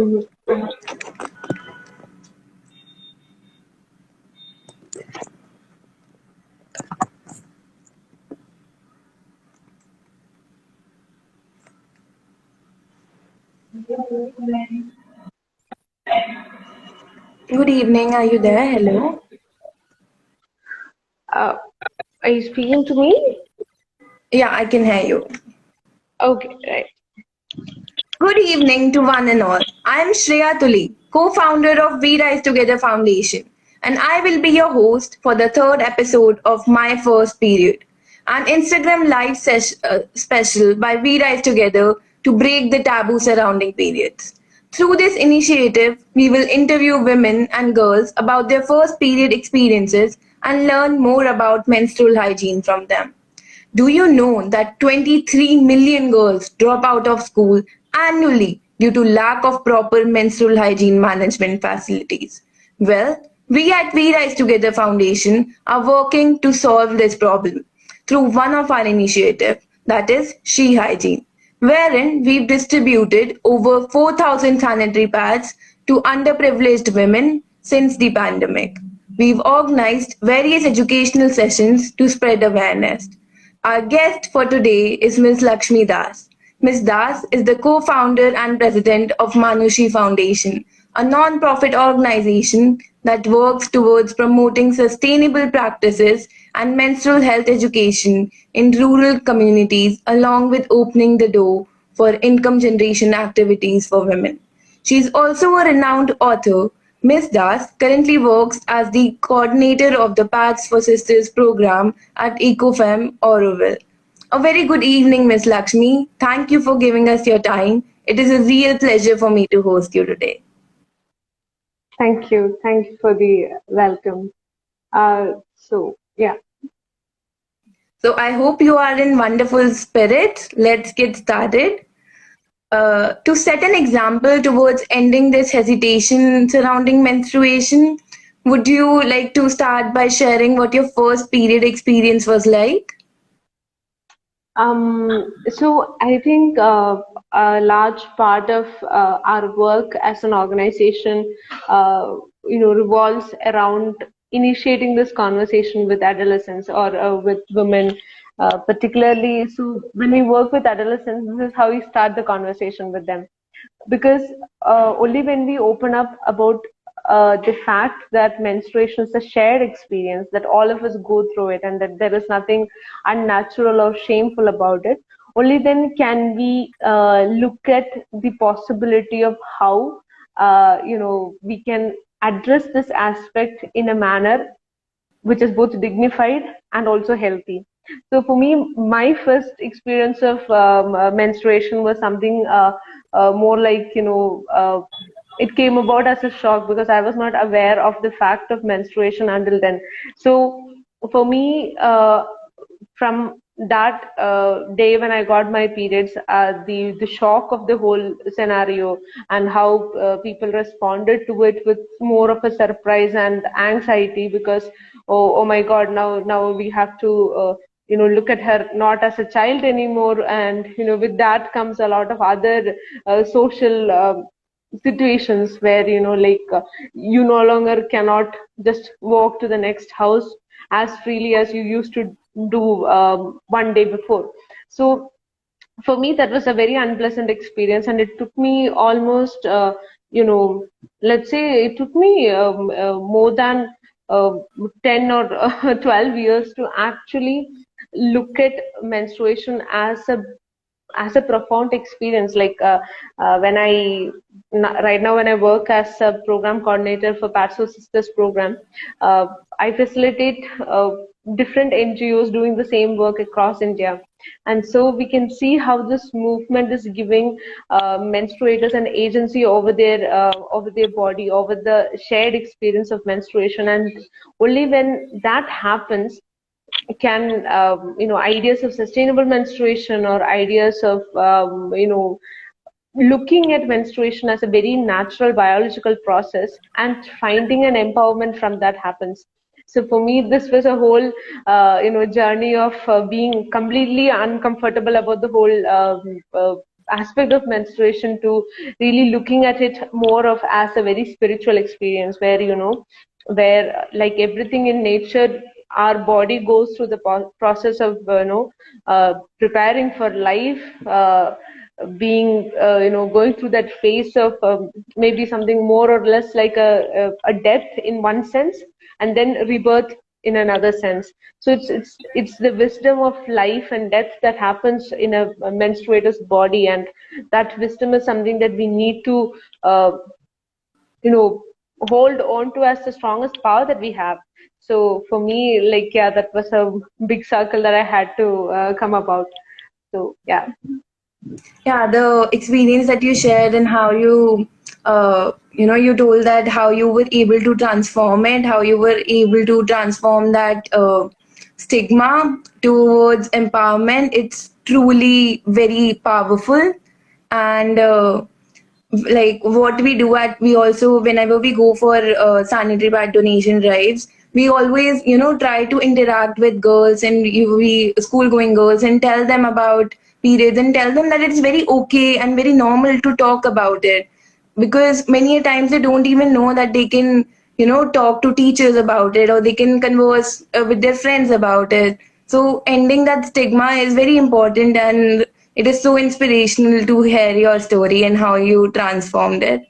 Mhm. Good evening. Are you there? Hello. Uh, are you speaking to me? Yeah, I can hear you. Okay, right. Good evening to one and all. I am Shreya Tuli, co-founder of We Rise Together Foundation, and I will be your host for the third episode of My First Period, an Instagram live special by We Rise Together to break the taboo surrounding periods. Through this initiative, we will interview women and girls about their first period experiences and learn more about menstrual hygiene from them. Do you know that 23 million girls drop out of school annually due to lack of proper menstrual hygiene management facilities? Well, we at We Rise Together Foundation are working to solve this problem through one of our initiatives, that is She Hygiene, wherein we've distributed over 4,000 sanitary pads to underprivileged women since the pandemic. We've organized various educational sessions to spread awareness. Our guest for today is Ms. Lakshmi Das. Ms. Das is the co-founder and president of Manushi Foundation, a non-profit organization that works towards promoting sustainable practices and menstrual health education in rural communities, along with opening the door for income generation activities for women. She is also a renowned author. Ms. Das currently works as the coordinator of the Paths for Sisters program at EcoFem Auroville. A very good evening, Ms. Lakshmi. Thank you for giving us your time. It is a real pleasure for me to host you today. Thank you. Thank you for the welcome. Yeah. So I hope you are in wonderful spirits. Let's get started. To set an example towards ending this hesitation surrounding menstruation, would you like to start by sharing what your first period experience was like? So I think a large part of our work as an organization, revolves around initiating this conversation with adolescents or with women, particularly. So when we work with adolescents, this is how we start the conversation with them, because only when we open up about the fact that menstruation is a shared experience, that all of us go through it, and that there is nothing unnatural or shameful about it, only then can we look at the possibility of how we can address this aspect in a manner which is both dignified and also healthy. So for me, my first experience of menstruation was something more like, it came about as a shock because I was not aware of the fact of menstruation until then. So for me, from that day when I got my periods, the shock of the whole scenario and how people responded to it with more of a surprise and anxiety, because oh my God, now we have to look at her not as a child anymore, and with that comes a lot of other social situations where you no longer cannot just walk to the next house as freely as you used to do one day before. So for me, that was a very unpleasant experience, and it took me almost let's say it took me more than uh, 10 or 12 years to actually look at menstruation as a profound experience. When right now when I work as a program coordinator for Patso Sisters program, I facilitate different NGOs doing the same work across India, and so we can see how this movement is giving menstruators an agency over their body, over the shared experience of menstruation. And only when that happens can ideas of sustainable menstruation, or ideas of looking at menstruation as a very natural biological process and finding an empowerment from that happens. So for me, this was a whole journey of being completely uncomfortable about the whole aspect of menstruation to really looking at it more of as a very spiritual experience, where where like everything in nature, our body goes through the process of preparing for life, being going through that phase of maybe something more or less like a death in one sense, and then rebirth in another sense. So it's the wisdom of life and death that happens in a menstruator's body, and that wisdom is something that we need to you know hold on to as the strongest power that we have. So for me, like, yeah, that was a big circle that I had to come about. So yeah. Yeah, the experience that you shared and how you told that how you were able to transform it, how you were able to transform that stigma towards empowerment. It's truly very powerful. And like what we do at we also whenever we go for sanitary pad donation drives, we always try to interact with girls and we school going girls and tell them about periods and tell them that it's very okay and very normal to talk about it, because many a times they don't even know that they can talk to teachers about it or they can converse with their friends about it. So ending that stigma is very important, and it is so inspirational to hear your story and how you transformed it.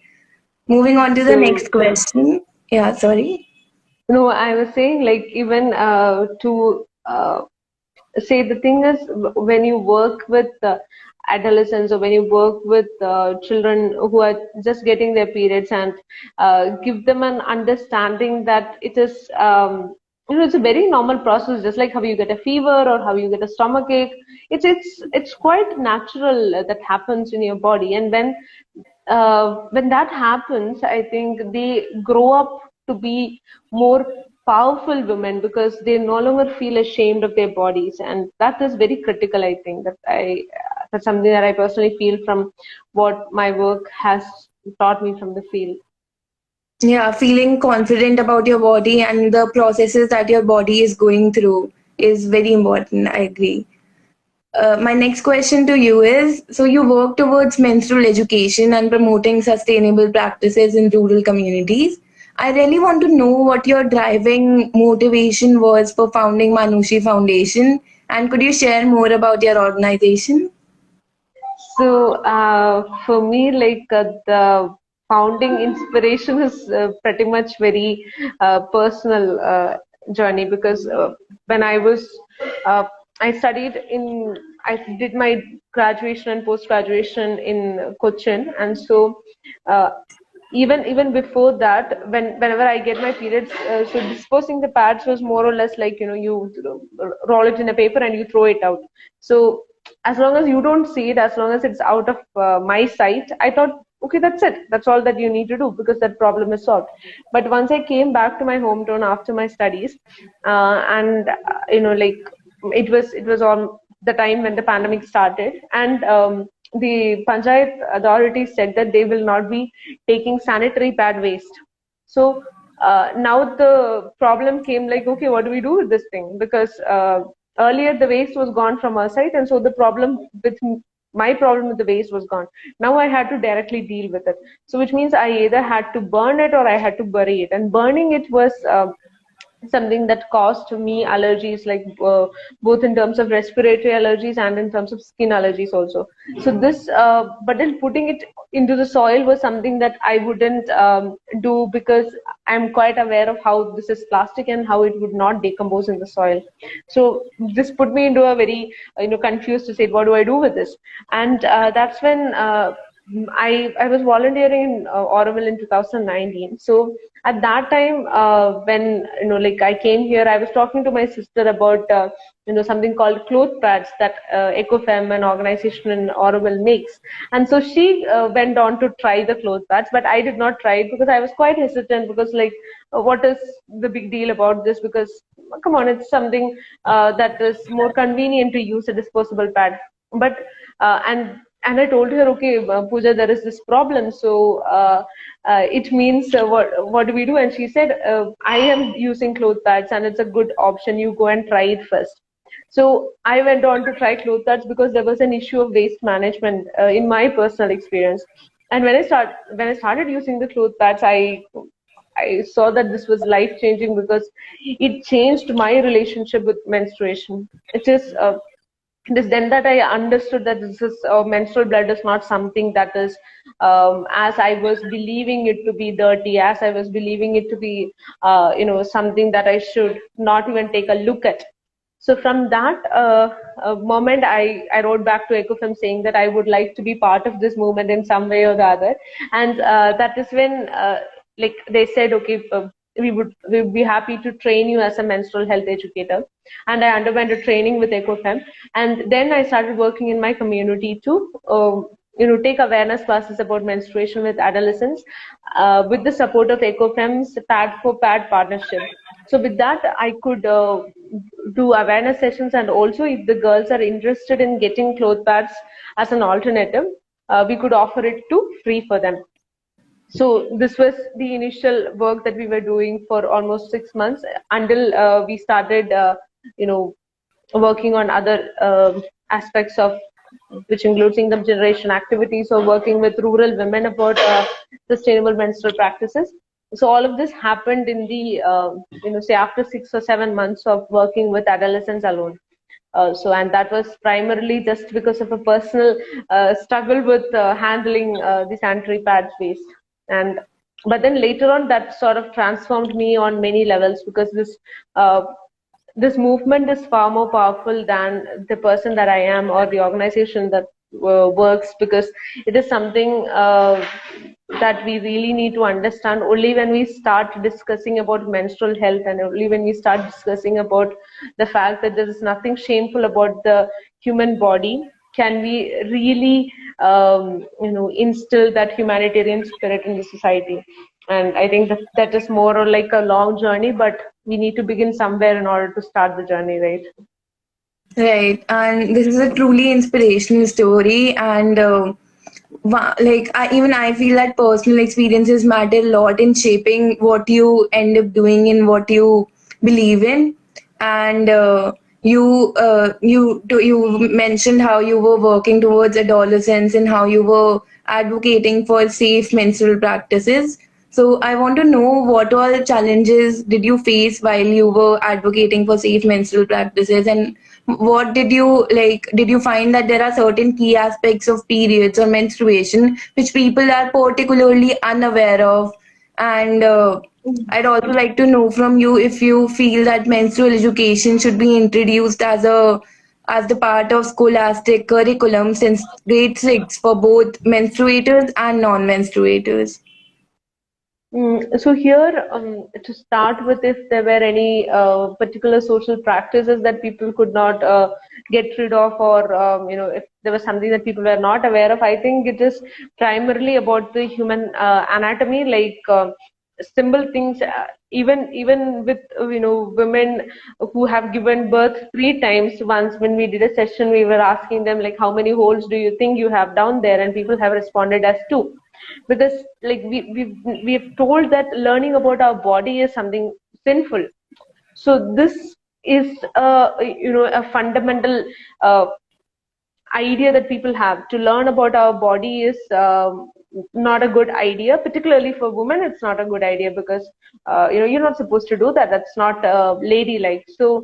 Moving on to the So next question. Yeah, sorry. no, I was saying, like, even to say, the thing is, when you work with adolescents, or when you work with children who are just getting their periods, and give them an understanding that it is it's a very normal process, just like how you get a fever or how you get a stomach ache. It's quite natural that happens in your body. And when that happens, I think they grow up to be more powerful women, because they no longer feel ashamed of their bodies, and that is very critical. I think that's something that I personally feel from what my work has taught me from the field. Yeah, feeling confident about your body and the processes that your body is going through is very important. I agree. My next question to you is, so you work towards menstrual education and promoting sustainable practices in rural communities. I really want to know what your driving motivation was for founding Manushi Foundation, and could you share more about your organization? So for me, like, the founding inspiration is pretty much very personal journey, because when uh, I studied in, I did my graduation and post graduation in Cochin, and so uh, even before that, whenever I get my periods, so disposing the pads was more or less like, you roll it in a paper and you throw it out. So as long as you don't see it, as long as it's out of my sight, I thought, okay, that's it, that's all that you need to do, because that problem is solved. But once I came back to my hometown after my studies, and like, it was on the time when the pandemic started, and the panchayat authorities said that they will not be taking sanitary pad waste. So now the problem came, like, okay, what do we do with this thing? Because earlier the waste was gone from our side, and so the problem with my problem with the waste was gone. Now I had to directly deal with it. So which means I either had to burn it or I had to bury it. And burning it was something that caused me allergies, like both in terms of respiratory allergies and in terms of skin allergies also. So this but then putting it into the soil was something that I wouldn't do, because I'm quite aware of how this is plastic and how it would not decompose in the soil. So this put me into a very confused to say, what do I do with this? And that's when I was volunteering in Auroville in 2019. So at that time, when like, I came here, I was talking to my sister about something called cloth pads that Ecofem, an organization in Auroville, makes. And so she went on to try the cloth pads, but I did not try it because I was quite hesitant, because, like, what is the big deal about this? Because come on, it's something that is more convenient to use a disposable pad. But and I told her, okay, Pooja, there is this problem. So it means, what do we do? And she said, I am using cloth pads and it's a good option. You go and try it first. So I went on to try cloth arts because there was an issue of waste management in my personal experience. And when I started using the cloth pads, I saw that this was life changing because it changed my relationship with menstruation. It is then that I understood that this is menstrual blood is not something that is as I was believing it to be dirty, as I was believing it to be something that I should not even take a look at. So from that moment, I wrote back to Ecofem saying that I would like to be part of this movement in some way or the other, and that is when like they said, okay, we would be happy to train you as a menstrual health educator, and I underwent a training with Ecofem, and then I started working in my community to. Take awareness classes about menstruation with adolescents with the support of Ecofem's Pad for Pad partnership. So with that, I could do awareness sessions, and also if the girls are interested in getting cloth pads as an alternative, we could offer it to free for them. So this was the initial work that we were doing for almost 6 months until we started, you know, working on other aspects of which includes income generation activities or working with rural women about sustainable menstrual practices. So all of this happened in the say after 6 or 7 months of working with adolescents alone. And that was primarily just because of a personal struggle with handling the sanitary pads waste. And but then later on, that sort of transformed me on many levels because uh, this movement is far more powerful than the person that I am or the organization that works, because it is something that we really need to understand only when we start discussing about menstrual health, and only when we start discussing about the fact that there is nothing shameful about the human body can we really instill that humanitarian spirit in the society. And I think that is more or like a long journey, but we need to begin somewhere in order to start the journey, right? Right, and this is a truly inspirational story, and even I feel that personal experiences matter a lot in shaping what you end up doing and what you believe in. And you mentioned how you were working towards adolescence and how you were advocating for safe menstrual practices. So I want to know, what all challenges did you face while you were advocating for safe menstrual practices, and what did you like? Did you find that there are certain key aspects of periods or menstruation which people are particularly unaware of? And I'd also like to know from you if you feel that menstrual education should be introduced as the part of scholastic curriculum since grade 6 for both menstruators and non-menstruators. So here, to start with, if there were any particular social practices that people could not get rid of, or if there was something that people were not aware of, I think it is primarily about the human anatomy, like simple things. Even with women who have given birth 3 times. Once when we did a session, we were asking them like, how many holes do you think you have down there, and people have responded as two, because like we have told that learning about our body is something sinful. So this is a fundamental idea that people have. To learn about our body is not a good idea, particularly for women. It's not a good idea because you're not supposed to do that. That's not ladylike. So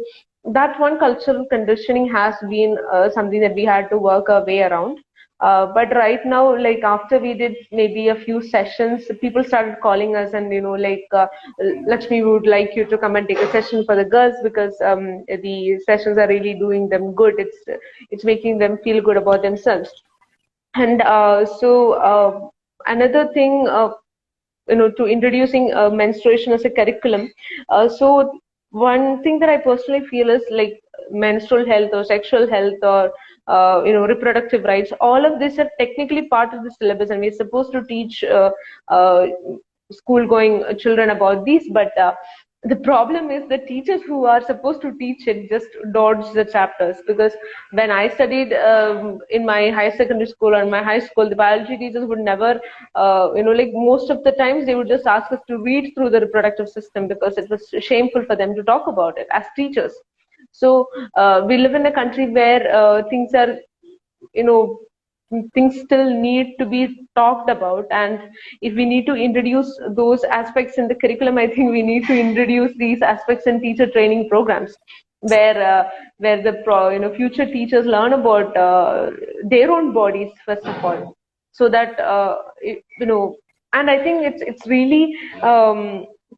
that one cultural conditioning has been something that we had to work our way around. But right now, like after we did maybe a few sessions, people started calling us and Lakshmi, we would like you to come and take a session for the girls, because the sessions are really doing them good. It's making them feel good about themselves. And another thing, to introducing menstruation as a curriculum. So one thing that I personally feel is like menstrual health or sexual health or reproductive rights. All of these are technically part of the syllabus, and we're supposed to teach uh, school-going children about these. But the problem is the teachers who are supposed to teach it just dodge the chapters, because when I studied in my higher secondary school or in my high school, the biology teachers would never, like most of the times they would just ask us to read through the reproductive system because it was shameful for them to talk about it as teachers. So we live in a country where things are, you know, things still need to be talked about, and if we need to introduce those aspects in the curriculum, I think we need to introduce these aspects in teacher training programs, where the future teachers learn about their own bodies first of all, so that and I think it's really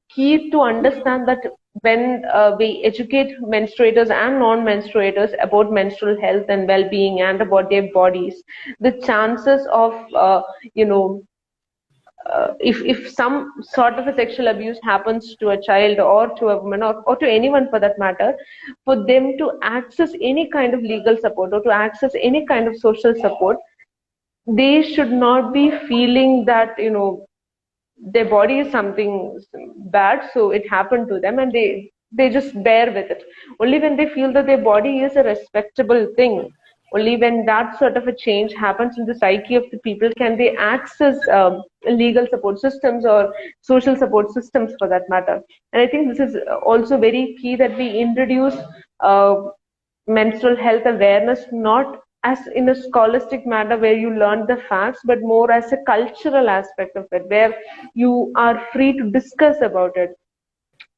key to understand that when we educate menstruators and non-menstruators about menstrual health and well-being and about their bodies, the chances of you know if some sort of a sexual abuse happens to a child or to a woman, or to anyone for that matter, for them to access any kind of legal support or to access any kind of social support, they should not be feeling that their body is something bad, so it happened to them, and they just bear with it. Only when they feel that their body is a respectable thing, only when that sort of a change happens in the psyche of the people, can they access legal support systems or social support systems for that matter. And I think this is also very key, that we introduce uh, menstrual health awareness not as in a scholastic manner where you learn the facts, but more as a cultural aspect of it, where you are free to discuss about it,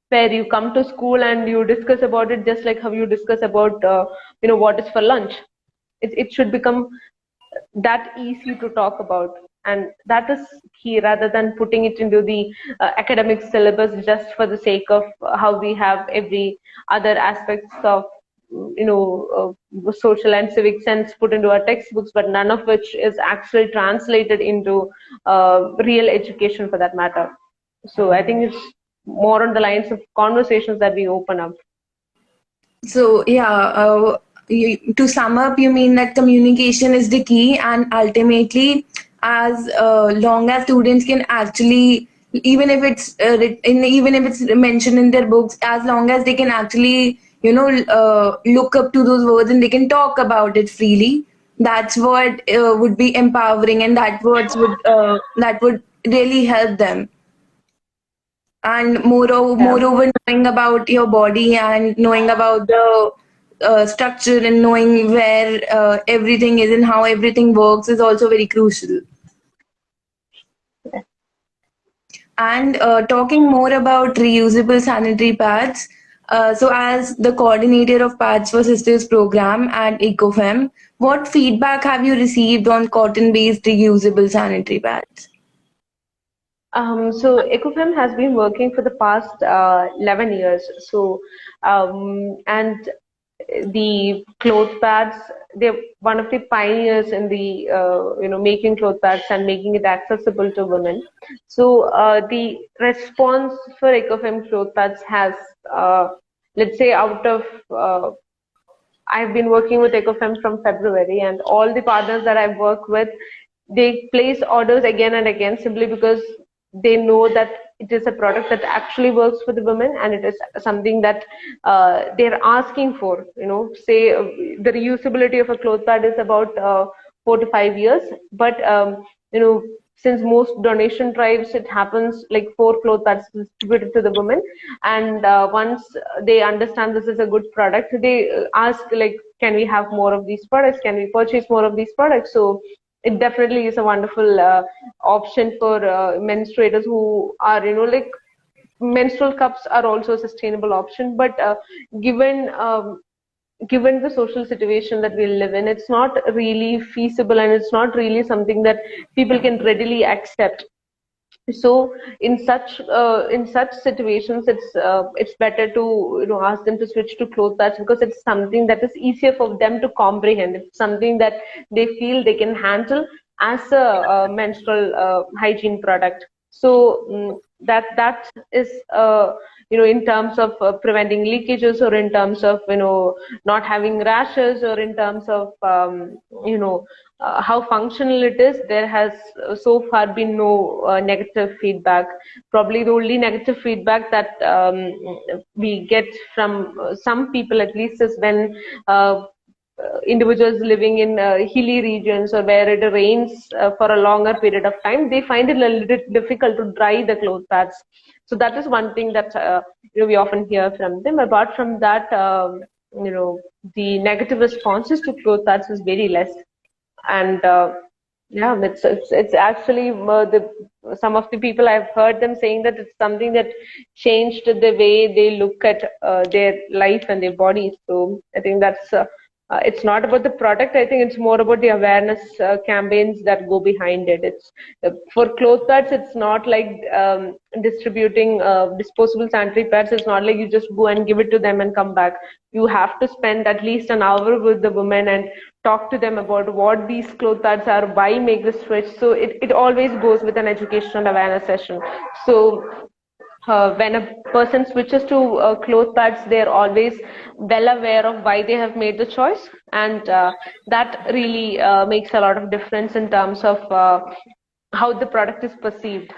where you come to school and you discuss about it just like how you discuss about what is for lunch. It should become that easy to talk about, and that is key, rather than putting it into the academic syllabus just for the sake of how we have every other aspects of social and civic sense put into our textbooks, but none of which is actually translated into real education for that matter. So I think it's more on the lines of conversations that we open up. So yeah, to sum up, you mean that communication is the key, and ultimately, as long as students can actually, even if it's even if it's mentioned in their books, as long as they can actually, look up to those words and they can talk about it freely, that's what would be empowering, and that would really help them. And Yeah. moreover, knowing about your body and knowing about the structure and knowing where everything is and how everything works is also very crucial. And talking more about reusable sanitary pads, so as the coordinator of Pads for Sisters program at EcoFem, what feedback have you received on cotton-based reusable sanitary pads? So Ecofem has been working for the past 11 years. So, and the cloth pads, they're one of the pioneers in the, making cloth pads and making it accessible to women. So the response for Ecofem cloth pads has, let's say, out of I've been working with Ecofem from February, and all the partners that I've worked with, they place orders again and again simply because they know that it is a product that actually works for the women, and it is something that they're asking for. Say the reusability of a cloth pad is about 4 to 5 years, but since most donation drives, it happens like 4 cloth pads distributed to the women, and once they understand this is a good product, they ask like, can we have more of these products, can we purchase more of these products? So it definitely is a wonderful option for menstruators who are, like, menstrual cups are also a sustainable option, but given the social situation that we live in, it's not really feasible, and it's not really something that people can readily accept. So in such situations, it's better to ask them to switch to cloth pads, because it's something that is easier for them to comprehend. It's something that they feel they can handle as a, menstrual hygiene product. So that is in terms of preventing leakages, or in terms of not having rashes, or in terms of how functional it is. There has so far been no negative feedback. Probably the only negative feedback that we get from some people at least is when individuals living in hilly regions, or where it rains for a longer period of time, they find it a little bit difficult to dry the cloth pads. So that is one thing that we often hear from them. Apart from that, the negative responses to cloth pads is very less. And yeah, it's actually the some of the people I've heard them saying that it's something that changed the way they look at their life and their bodies. So I think that's it's not about the product. I think it's more about the awareness campaigns that go behind it. It's for cloth pads. It's not like distributing disposable sanitary pads. It's not like you just go and give it to them and come back. You have to spend at least an hour with the women and talk to them about what these cloth pads are, why make the switch. So it always goes with an educational awareness session. So when a person switches to cloth pads, they're always well aware of why they have made the choice, and that really makes a lot of difference in terms of how the product is perceived,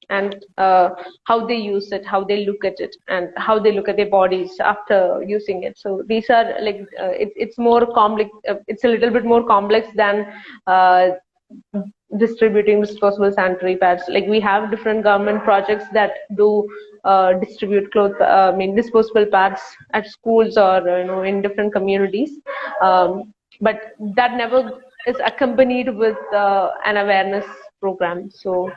and how they use it, how they look at it, and how they look at their bodies after using it. So these are like it's more complex. It's a little bit more complex than uh, distributing disposable sanitary pads. Like we have different government projects that do distribute disposable pads at schools or in different communities, but that never is accompanied with an awareness program. So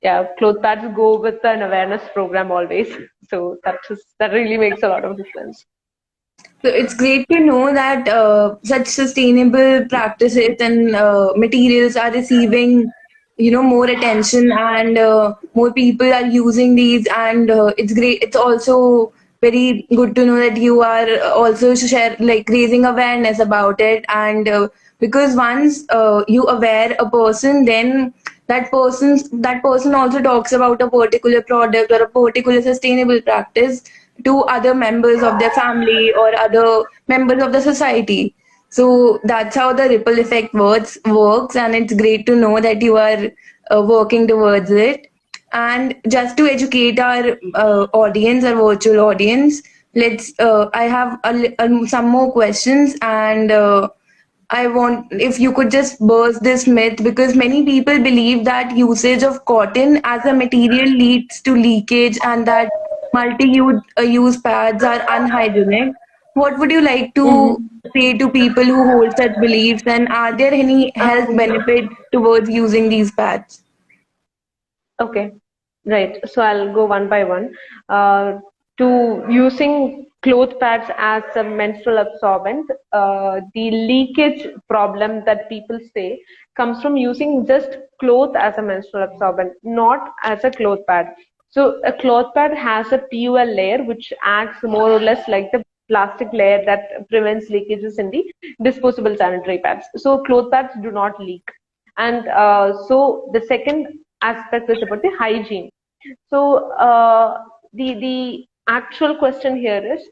yeah, cloth pads go with an awareness program always. So that really makes a lot of difference. So it's great to know that such sustainable practices and materials are receiving, more attention, and more people are using these. And it's great. It's also very good to know that you are also like raising awareness about it. And because once you aware a person, then that person also talks about a particular product or a particular sustainable practice to other members of their family or other members of the society. So that's how the ripple effect works, and it's great to know that you are working towards it. And just to educate our audience, our virtual audience, let's. I have some more questions, and I want if you could just burst this myth, because many people believe that usage of cotton as a material leads to leakage and that multi-use pads are unhygienic. What would you like to Mhm. say to people who hold such beliefs, and are there any health Um, benefits towards using these pads? Okay, right. So I'll go one by one. To using cloth pads as a menstrual absorbent, the leakage problem that people say comes from using just cloth as a menstrual absorbent, not as a cloth pad. So a cloth pad has a PUL layer which acts more or less like the plastic layer that prevents leakages in the disposable sanitary pads. So cloth pads do not leak. And so the second aspect is about the hygiene. So the actual question here is,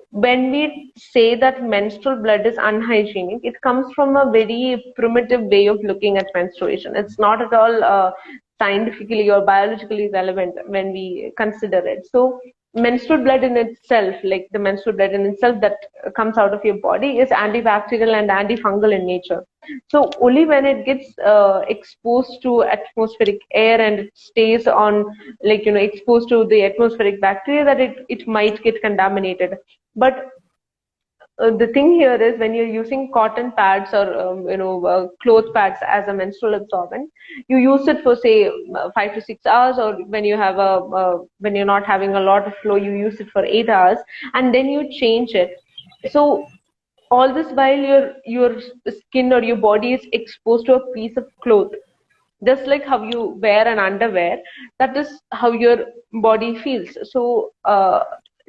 when we say that menstrual blood is unhygienic, it comes from a very primitive way of looking at menstruation. It's not at all scientifically or biologically relevant when we consider it. So, menstrual blood in itself, like the menstrual blood in itself that comes out of your body, is antibacterial and antifungal in nature. So, only when it gets exposed to atmospheric air and it stays on, like, exposed to the atmospheric bacteria, that it might get contaminated. But the thing here is, when you're using cotton pads or cloth pads as a menstrual absorbent, you use it for say 5 to 6 hours, or when you have a when you're not having a lot of flow, you use it for 8 hours, and then you change it. So all this while your skin or your body is exposed to a piece of cloth, just like how you wear an underwear, that is how your body feels. So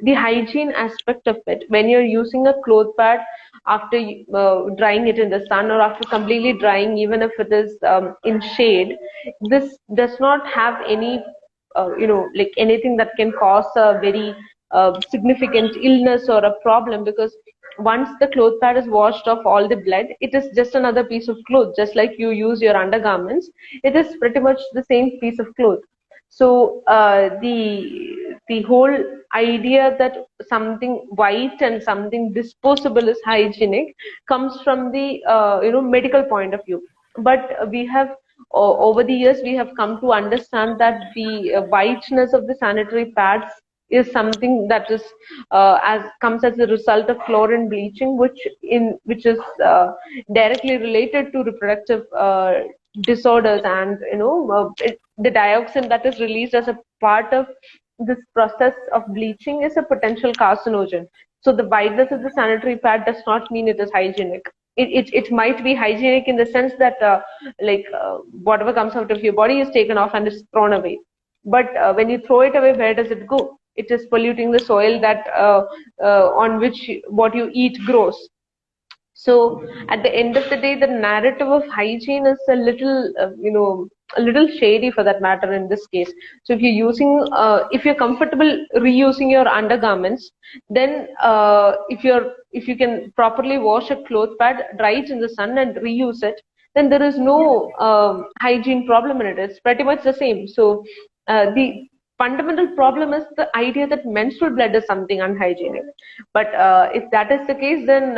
the hygiene aspect of it, when you're using a cloth pad after drying it in the sun, or after completely drying, even if it is in shade, this does not have any like anything that can cause a very significant illness or a problem, because once the cloth pad is washed off all the blood, it is just another piece of cloth, just like you use your undergarments. It is pretty much the same piece of cloth. So the whole idea that something white and something disposable is hygienic comes from the medical point of view. But we have over the years we have come to understand that the whiteness of the sanitary pads is something that is as comes as a result of chlorine bleaching, which is directly related to reproductive disorders, and the dioxin that is released as a part of this process of bleaching is a potential carcinogen. So the whiteness of the sanitary pad does not mean it is hygienic. It might be hygienic in the sense that whatever comes out of your body is taken off and is thrown away. But when you throw it away, where does it go? It is polluting the soil that on which what you eat grows. So at the end of the day, the narrative of hygiene is a little, a little shady for that matter in this case. So if you're comfortable reusing your undergarments, then if you can properly wash a cloth pad, dry it in the sun and reuse it, then there is no hygiene problem in it. It's pretty much the same. So the fundamental problem is the idea that menstrual blood is something unhygienic. But if that is the case, then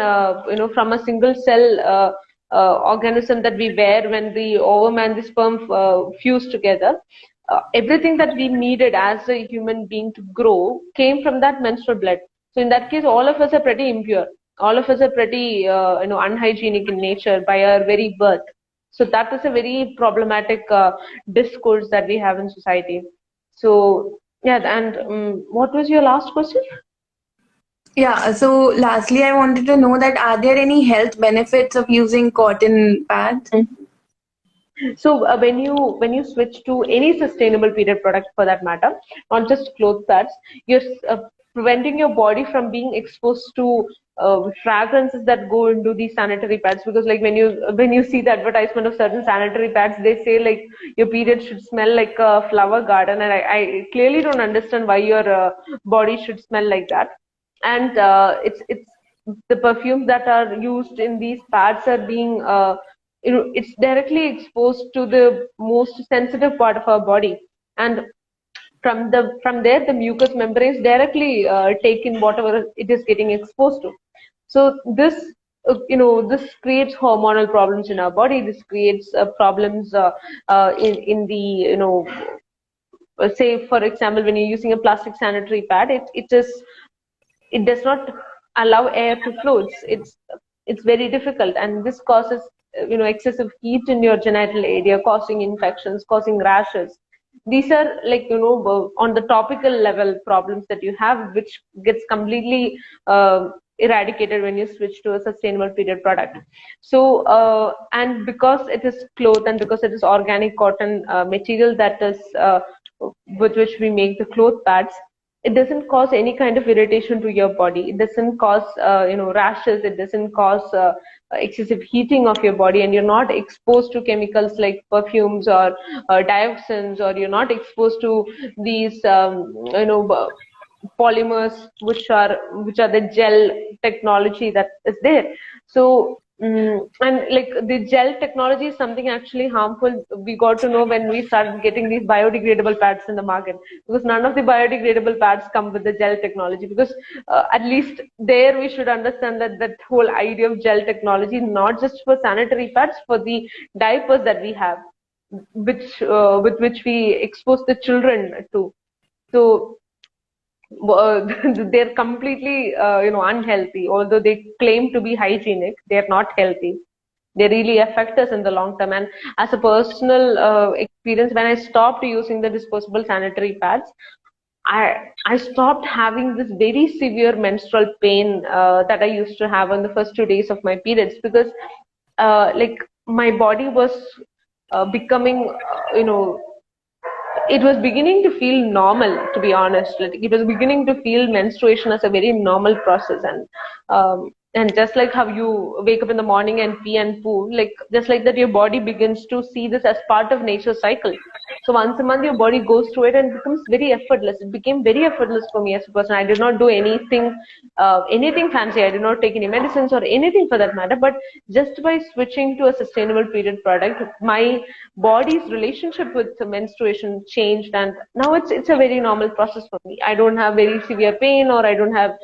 from a single cell organism that we wear, when the ovum and the sperm fuse together, everything that we needed as a human being to grow came from that menstrual blood. So in that case, all of us are pretty impure. All of us are pretty unhygienic in nature by our very birth. So that is a very problematic discourse that we have in society. So yeah, and what was your last question? Yeah, so lastly, I wanted to know that are there any health benefits of using cotton pads? So when you switch to any sustainable period product for that matter, not just cloth pads, you're preventing your body from being exposed to fragrances that go into these sanitary pads. Because like when you see the advertisement of certain sanitary pads, they say like your period should smell like a flower garden, and I clearly don't understand why your body should smell like that. And it's the perfumes that are used in these pads are being it's directly exposed to the most sensitive part of our body, and from there the mucous membranes directly take in whatever it is getting exposed to. So this creates hormonal problems in our body. This creates problems in the say for example, when you're using a plastic sanitary pad, it does not allow air to flow. It's very difficult, and this causes excessive heat in your genital area, causing infections, causing rashes. These are like on the topical level problems that you have, which gets completely eradicated when you switch to a sustainable period product. So and because it is cloth, and because it is organic cotton material that is with which we make the cloth pads, it doesn't cause any kind of irritation to your body. It doesn't cause rashes. It doesn't cause excessive heating of your body, and you're not exposed to chemicals like perfumes or dioxins, or you're not exposed to these polymers, which are the gel technology that is there. So and like the gel technology is something actually harmful. We got to know when we started getting these biodegradable pads in the market, because none of the biodegradable pads come with the gel technology. Because at least there we should understand that whole idea of gel technology, not just for sanitary pads, for the diapers that we have, which with which we expose the children to. So they're completely unhealthy. Although they claim to be hygienic, they're not healthy. They really affect us in the long term. And as a personal experience, when I stopped using the disposable sanitary pads, I stopped having this very severe menstrual pain that I used to have on the first 2 days of my periods. Because like my body was becoming it was beginning to feel normal, to be honest. Like, it was beginning to feel menstruation as a very normal process. And just like how you wake up in the morning and pee and poo, like just like that, your body begins to see this as part of nature's cycle. So once a month your body goes through it, and it becomes very effortless. It became very effortless for me as a person. I did not do anything fancy. I did not take any medicines or anything for that matter. But just by switching to a sustainable period product, my body's relationship with the menstruation changed, and now it's a very normal process for me. I don't have very severe pain, or I don't have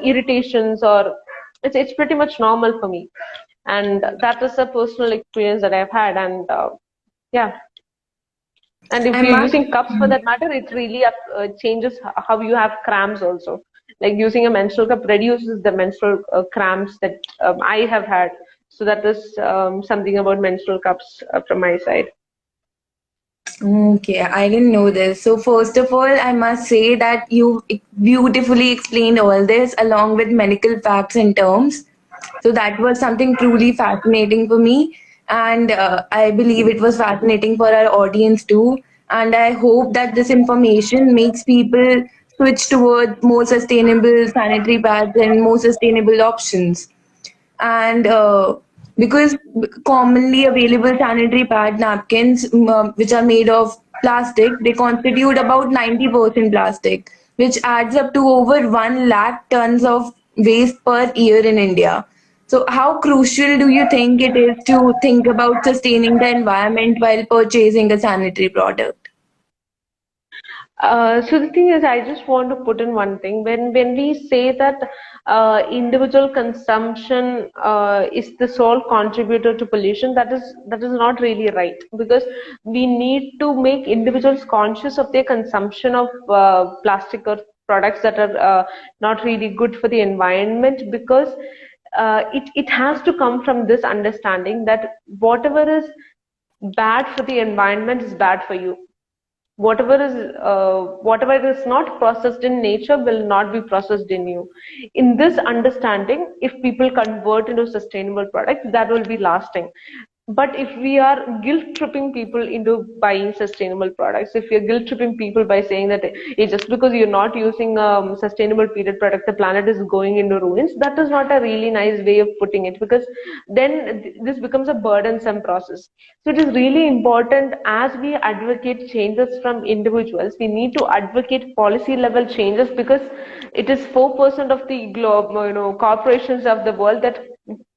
irritations, or it's pretty much normal for me. And that is a personal experience that I've had. And yeah. And if I you're must. using cups for that matter, it really changes how you have cramps also. Like using a menstrual cup reduces the menstrual cramps that I have had. So that is something about menstrual cups from my side. Okay, I didn't know this. So, first of all, I must say that you beautifully explained all this along with medical facts and terms. So, that was something truly fascinating for me. And I believe it was fascinating for our audience too. And I hope that this information makes people switch toward more sustainable sanitary pads and more sustainable options. And because commonly available sanitary pad napkins, which are made of plastic, they constitute about 90% plastic, which adds up to over 1 lakh tons of waste per year in India. So, how crucial do you think it is to think about sustaining the environment while purchasing a sanitary product? So the thing is, I just want to put in one thing. When we say that individual consumption is the sole contributor to pollution, that is not really right, because we need to make individuals conscious of their consumption of plastic or products that are not really good for the environment, because it has to come from this understanding that whatever is bad for the environment is bad for you. Whatever is not processed in nature will not be processed in you. In this understanding, if people convert into sustainable products, that will be lasting. But if we are guilt tripping people into buying sustainable products, if you're guilt tripping people by saying that just because you're not using sustainable period product, the planet is going into ruins, that is not a really nice way of putting it, because then this becomes a burdensome process. So it is really important, as we advocate changes from individuals, we need to advocate policy level changes, because it is 4% of the globe, corporations of the world that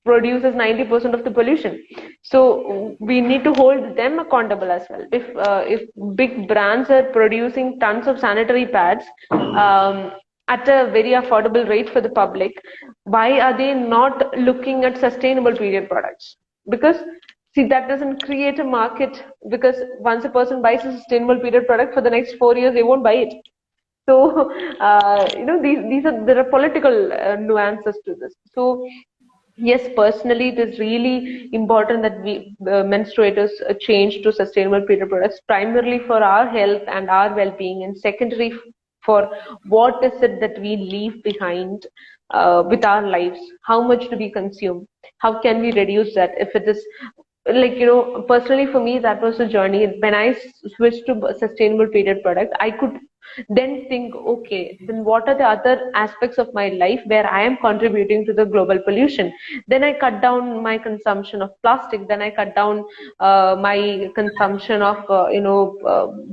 produces 90% of the pollution. So we need to hold them accountable as well. If big brands are producing tons of sanitary pads at a very affordable rate for the public, why are they not looking at sustainable period products? Because see, that doesn't create a market, because once a person buys a sustainable period product, for the next 4 years they won't buy it. So these are there are political nuances to this. So yes, personally, it is really important that we menstruators change to sustainable period products, primarily for our health and our well-being, and secondary for what is it that we leave behind with our lives. How much do we consume? How can we reduce that? If it is like, personally for me, that was a journey. When I switched to sustainable period product, I could then think, okay, then what are the other aspects of my life where I am contributing to the global pollution? Then I cut down my consumption of plastic. Then I cut down my consumption of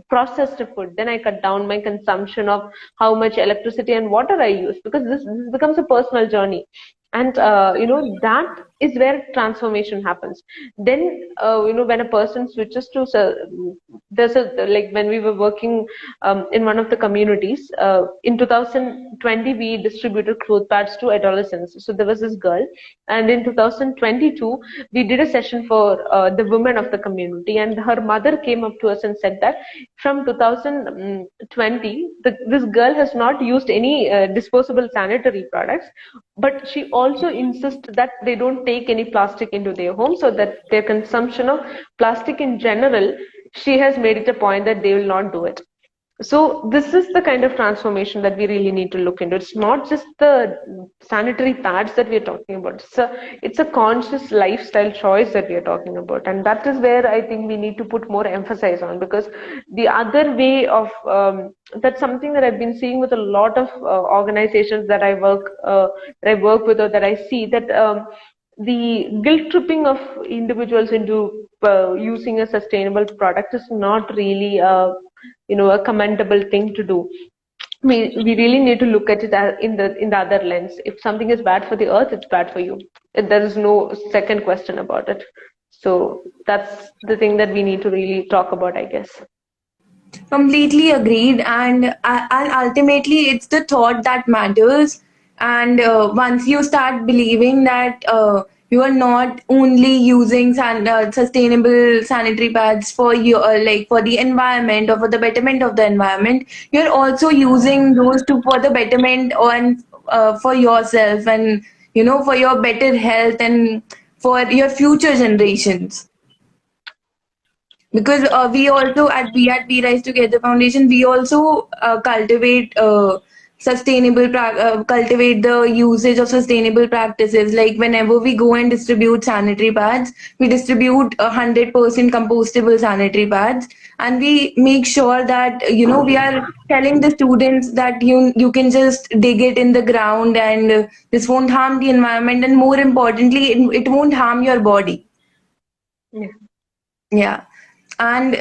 processed food. Then I cut down my consumption of how much electricity and water I use, because this becomes a personal journey. And that is where transformation happens. Then when a person switches to there's a like when we were working in one of the communities in 2020, we distributed cloth pads to adolescents. So there was this girl, and in 2022 we did a session for the women of the community, and her mother came up to us and said that from 2020 this girl has not used any disposable sanitary products, but she also insists that they don't take any plastic into their home, so that their consumption of plastic in general, she has made it a point that they will not do it. So this is the kind of transformation that we really need to look into. It's not just the sanitary pads that we are talking about. It's a conscious lifestyle choice that we are talking about, and that is where I think we need to put more emphasis on. Because the other way of that's something that I've been seeing with a lot of organizations that I work with, or that I see, that the guilt tripping of individuals into using a sustainable product is not really a commendable thing to do. We really need to look at it in the other lens. If something is bad for the earth, it's bad for you. There is no second question about it. So that's the thing that we need to really talk about, I guess. Completely agreed, and ultimately, it's the thought that matters. And once you start believing that You are not only using sustainable sanitary pads for your like for the environment or for the betterment of the environment. You're also using those to for the betterment and for yourself, and for your better health and for your future generations. Because we also at We Rise Together Foundation, we also cultivate the usage of sustainable practices. Like whenever we go and distribute sanitary pads, we distribute 100% compostable sanitary pads, and we make sure that we are telling the students that you can just dig it in the ground, and this won't harm the environment, and more importantly, it won't harm your body. Yeah. Yeah. And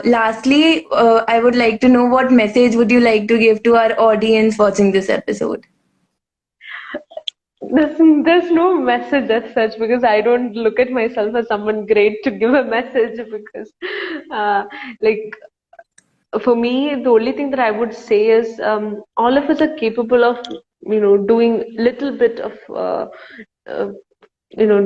lastly, I would like to know what message would you like to give to our audience watching this episode? There's no message as such, because I don't look at myself as someone great to give a message, because uh, like for me, the only thing that I would say is, all of us are capable of doing little bit of uh,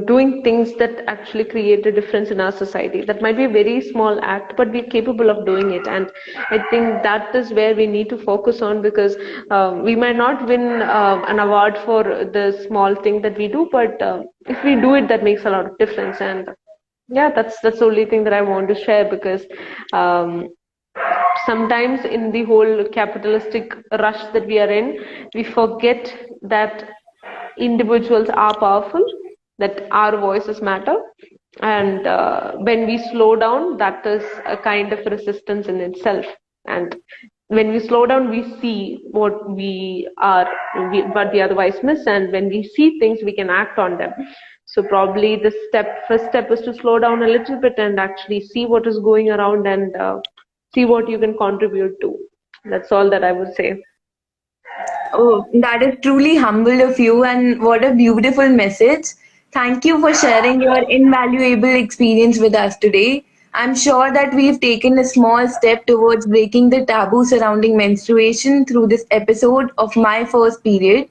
doing things that actually create a difference in our society. That might be a very small act, but we're capable of doing it, and I think that is where we need to focus on, because we might not win an award for the small thing that we do, but if we do it, that makes a lot of difference. And yeah, that's the only thing that I want to share, because um, sometimes in the whole capitalistic rush that we are in, we forget that individuals are powerful, that our voices matter, and when we slow down, that is a kind of resistance in itself. And when we slow down, we see what we otherwise miss, and when we see things, we can act on them. So probably the first step is to slow down a little bit and actually see what is going around, and see what you can contribute to. That's all that I would say. Oh, that is truly humble of you, and what a beautiful message. Thank you for sharing your invaluable experience with us today. I'm sure that we've taken a small step towards breaking the taboo surrounding menstruation through this episode of My First Period.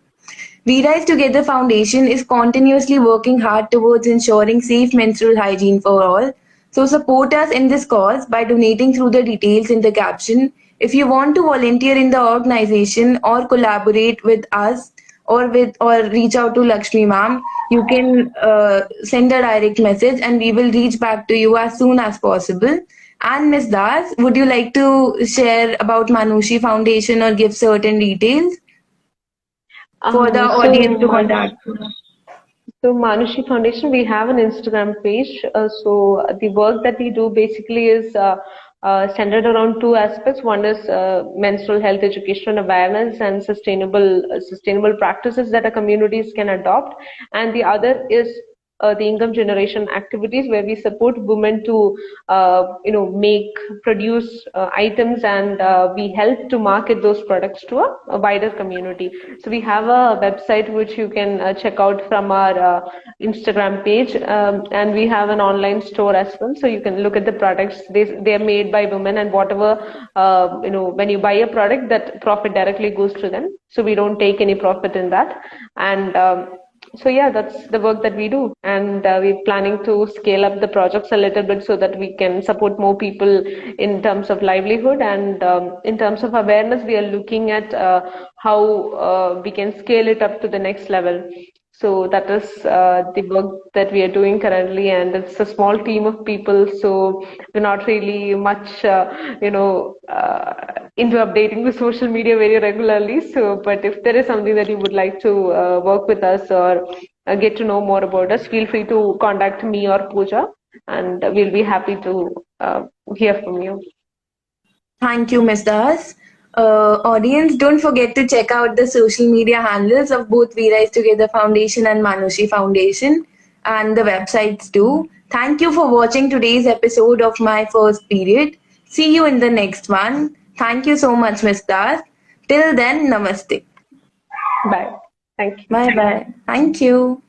We Rise Together Foundation is continuously working hard towards ensuring safe menstrual hygiene for all. So support us in this cause by donating through the details in the caption. If you want to volunteer in the organization or collaborate with us or reach out to Lakshmi ma'am, you can send a direct message and we will reach back to you as soon as possible. And Ms. Das, would you like to share about Manushi Foundation or give certain details for the Um, so audience to Man- contact? So Manushi Foundation, we have an Instagram page. So the work that we do basically is centered around two aspects. One is menstrual health education awareness and sustainable practices that our communities can adopt, and the other is the income generation activities, where we support women to produce items, and we help to market those products to a wider community. So we have a website which you can check out from our Instagram page, and we have an online store as well, so you can look at the products. They are made by women, and whatever when you buy a product, that profit directly goes to them, so we don't take any profit in that. And so yeah, that's the work that we do, and we're planning to scale up the projects a little bit so that we can support more people in terms of livelihood, and in terms of awareness, we are looking at how we can scale it up to the next level. So that is the work that we are doing currently, and it's a small team of people, so we're not really much, into updating the social media very regularly. So, but if there is something that you would like to work with us, or get to know more about us, feel free to contact me or Pooja, and we'll be happy to hear from you. Thank you, Ms. Das. Audience, don't forget to check out the social media handles of both We Rise Together Foundation and Manushi Foundation, and the websites too. Thank you for watching today's episode of My First Period. See you in the next one. Thank you so much, Ms. Das. Till then, namaste. Bye. Thank you. Bye bye. Thank you.